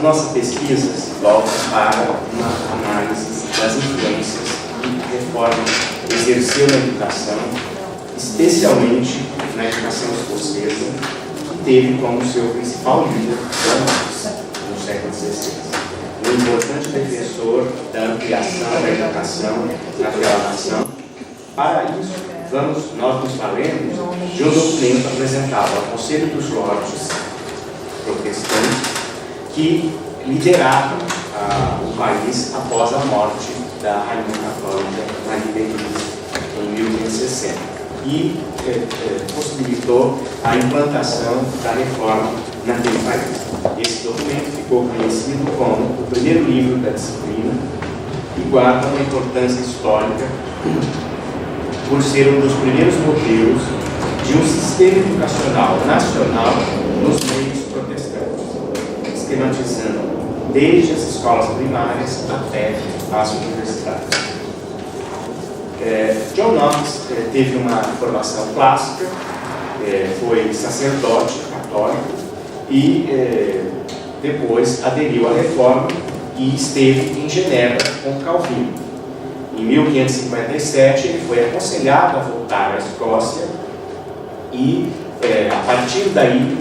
nossa pesquisa se volta para uma análise das influências que a reforma exerceu na educação, especialmente na educação escocesa, que teve como seu principal líder John Knox, no século XVI. Um importante defensor da ampliação da educação naquela nação. Para isso, nós nos valemos de um documento apresentado ao Conselho dos Lordes protestantes que lideravam o país após a morte da Rainha Católica Maria Letícia em 1560 e possibilitou a implantação da reforma naquele país. Esse documento ficou conhecido como o primeiro livro da disciplina e guarda uma importância histórica por ser um dos primeiros modelos de um sistema educacional nacional nos meios protestantes, esquematizando desde as escolas primárias até as universidades. John Knox teve uma formação clássica, foi sacerdote católico e depois aderiu à reforma e esteve em Genebra com Calvino. Em 1557 ele foi aconselhado a voltar à Escócia e a partir daí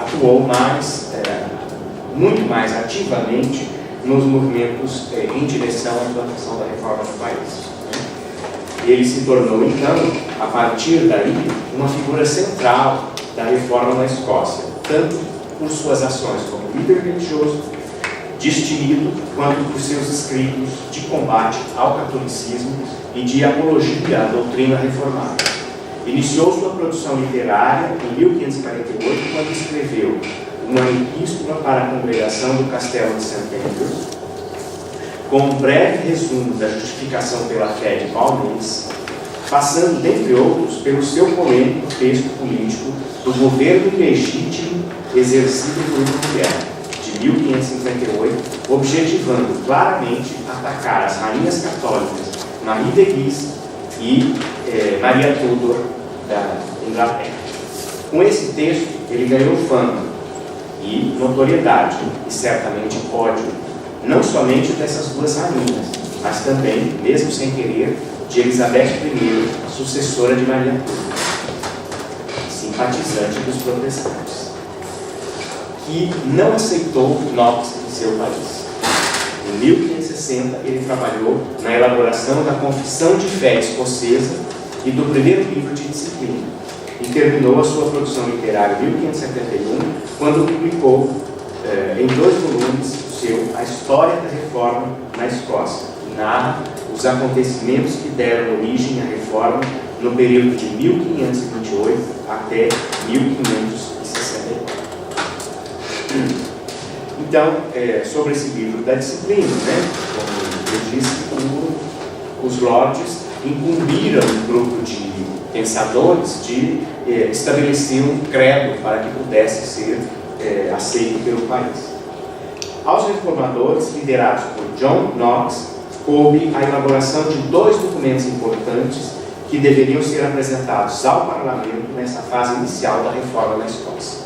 atuou muito mais ativamente nos movimentos em direção à implantação da reforma no país. Ele se tornou, então, a partir daí, uma figura central da reforma na Escócia, tanto por suas ações como líder religioso, destemido, quanto por seus escritos de combate ao catolicismo e de apologia à doutrina reformada. Iniciou sua produção literária em 1548, quando escreveu uma epístola para a congregação do Castelo de St. Andrews, com um breve resumo da justificação pela fé de Palmeiras, passando, dentre outros, pelo seu polêmico texto político do governo ilegítimo exercido por uma mulher, de 1558, objetivando claramente atacar as rainhas católicas Marie de Guise e Maria Tudor da Inglaterra. Com esse texto, ele ganhou fama e notoriedade, e certamente ódio, não somente dessas duas rainhas, mas também, mesmo sem querer, de Elizabeth I, sucessora de Maria Tudor, simpatizante dos protestantes, que não aceitou Knox em seu país. Em 1560, ele trabalhou na elaboração da Confissão de Fé escocesa e do primeiro livro de disciplina, e terminou a sua produção literária em 1571, quando publicou em 2 volumes A História da Reforma na Escócia, que narra os acontecimentos que deram origem à reforma no período de 1528 até 1564. Então, sobre esse livro da disciplina, como eu disse, os lordes incumbiram um grupo de pensadores de estabelecer um credo para que pudesse ser aceito pelo país. Aos reformadores, liderados por John Knox, coube a elaboração de 2 documentos importantes que deveriam ser apresentados ao parlamento nessa fase inicial da reforma na Escócia.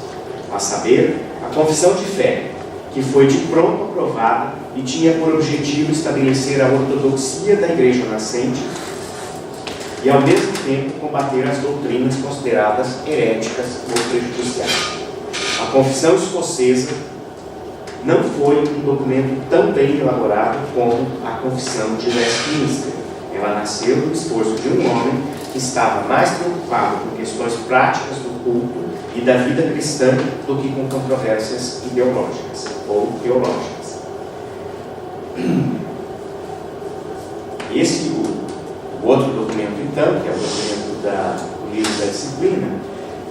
A saber, a Confissão de Fé, que foi de pronto aprovada e tinha por objetivo estabelecer a ortodoxia da Igreja nascente e, ao mesmo tempo, combater as doutrinas consideradas heréticas ou prejudiciais. A Confissão Escocesa não foi um documento tão bem elaborado como a Confissão de Westminster. Ela nasceu do esforço de um homem que estava mais preocupado com questões práticas do culto e da vida cristã do que com controvérsias ideológicas ou teológicas. O outro documento, então, que é o documento do livro da disciplina,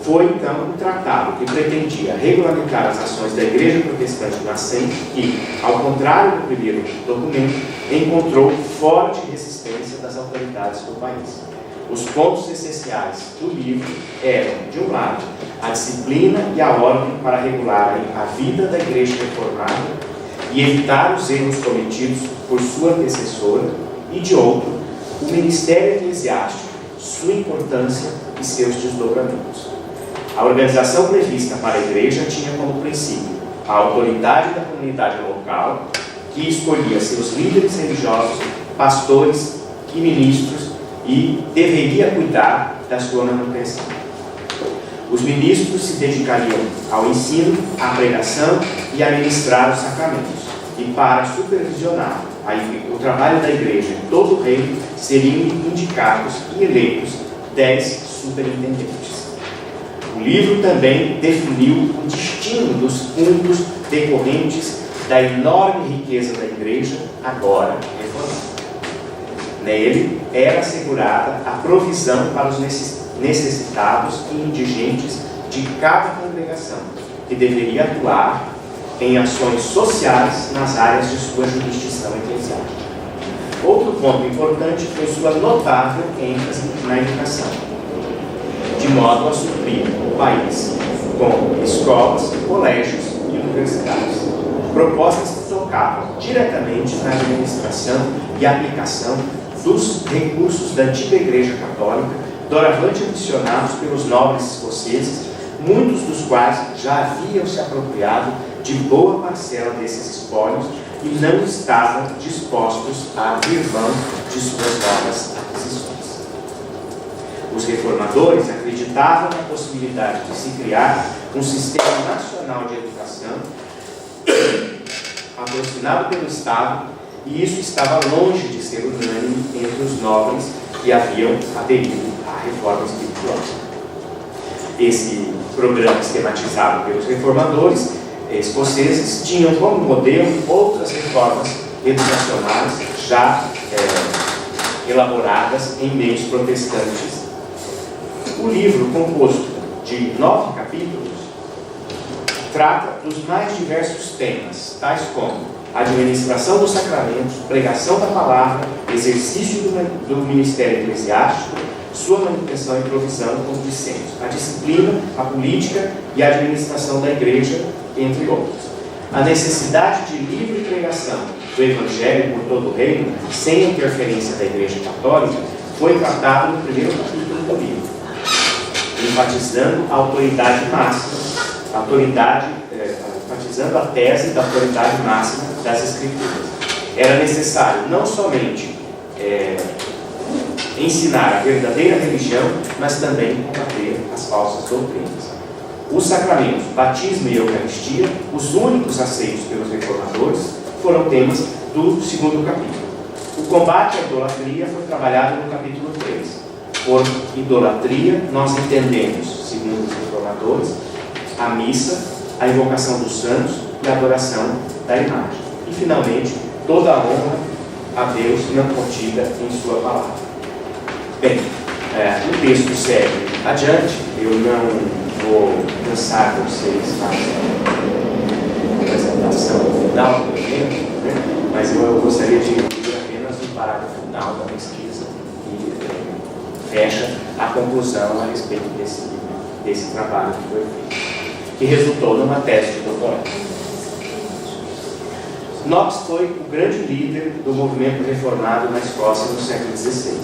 foi então um tratado que pretendia regulamentar as ações da Igreja Protestante nascente que, ao contrário do primeiro documento, encontrou forte resistência das autoridades do país. Os pontos essenciais do livro eram, de um lado, a disciplina e a ordem para regularem a vida da Igreja reformada e evitar os erros cometidos por sua antecessora, e, de outro, o ministério eclesiástico, sua importância e seus desdobramentos. A organização prevista para a Igreja tinha como princípio a autoridade da comunidade local, que escolhia seus líderes religiosos, pastores e ministros e deveria cuidar da sua manutenção. Os ministros se dedicariam ao ensino, à pregação e a ministrar os sacramentos. E para supervisionar o trabalho da igreja em todo o reino, seriam indicados e eleitos 10 superintendentes. O livro também definiu o destino dos fundos decorrentes da enorme riqueza da igreja, agora reformada. Nele era assegurada a provisão para os necessitados e indigentes de cada congregação, que deveria atuar em ações sociais nas áreas de sua jurisdição eclesiástica. Outro ponto importante foi sua notável ênfase na educação, de modo a suprir o país com escolas, colégios e universidades. Propostas que tocavam diretamente na administração e aplicação dos recursos da antiga Igreja Católica, doravante ambicionados pelos nobres escoceses, muitos dos quais já haviam se apropriado de boa parcela desses espólios e não estavam dispostos a abrir mão de suas novas aquisições. Os reformadores acreditavam na possibilidade de se criar um sistema nacional de educação patrocinado pelo Estado, e isso estava longe de ser unânime entre os nobres que haviam aderido à reforma espiritual. Esse programa esquematizado pelos reformadores escoceses tinham como modelo outras reformas educacionais já elaboradas em meios protestantes. O livro, composto de 9 capítulos, trata dos mais diversos temas, tais como administração dos sacramentos, pregação da palavra, exercício do ministério eclesiástico, sua manutenção e provisão com os discípulos, a disciplina, a política e a administração da igreja, entre outros. A necessidade de livre pregação do Evangelho por todo o reino, sem interferência da Igreja Católica, foi tratado no primeiro capítulo do livro, enfatizando a autoridade máxima, enfatizando a tese da autoridade máxima das Escrituras. Era necessário não somente ensinar a verdadeira religião, mas também combater as falsas doutrinas. Os sacramentos, batismo e eucaristia, os únicos aceitos pelos reformadores, foram temas do segundo capítulo. O combate à idolatria foi trabalhado no capítulo 3. Por idolatria, nós entendemos, segundo os reformadores, a missa, a invocação dos santos e a adoração da imagem. E, finalmente, toda a honra a Deus não contida em sua palavra. Bem, o texto segue adiante. Eu não vou cansar vocês na apresentação final do evento, né? Mas eu gostaria de incluir apenas o parágrafo final da pesquisa que fecha a conclusão a respeito desse trabalho que foi feito, que resultou numa tese de doutorado. Knox foi o grande líder do movimento reformado na Escócia no século XVI.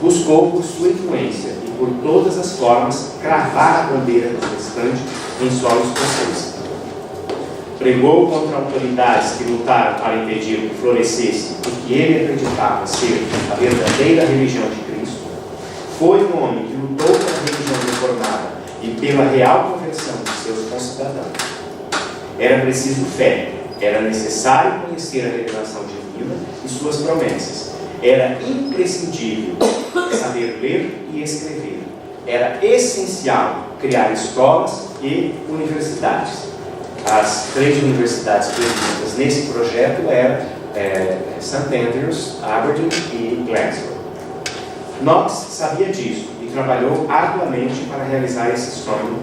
Buscou, por sua influência e por todas as formas, cravar a bandeira protestante em solo escocês. Pregou contra autoridades que lutaram para impedir que florescesse o que ele acreditava ser a verdadeira religião de Cristo. Foi um homem que lutou pela religião reformada e pela real conversão de seus concidadãos. Era preciso fé. Era necessário conhecer a revelação divina e suas promessas. Era imprescindível saber ler e escrever. Era essencial criar escolas e universidades. As 3 universidades previstas nesse projeto eram St. Andrews, Aberdeen e Glasgow. Knox sabia disso e trabalhou arduamente para realizar esse sonho,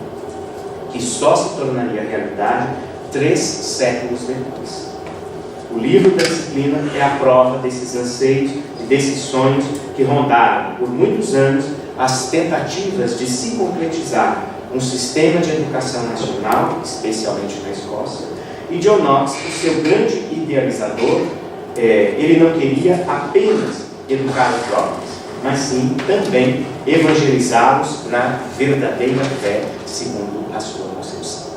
que só se tornaria realidade 3 séculos depois. O livro da disciplina é a prova desses anseios e desses sonhos que rondaram por muitos anos as tentativas de se concretizar um sistema de educação nacional, especialmente na Escócia. E John Knox, o seu grande idealizador, ele não queria apenas educar os jovens, mas sim também evangelizá-los na verdadeira fé, segundo a sua concepção.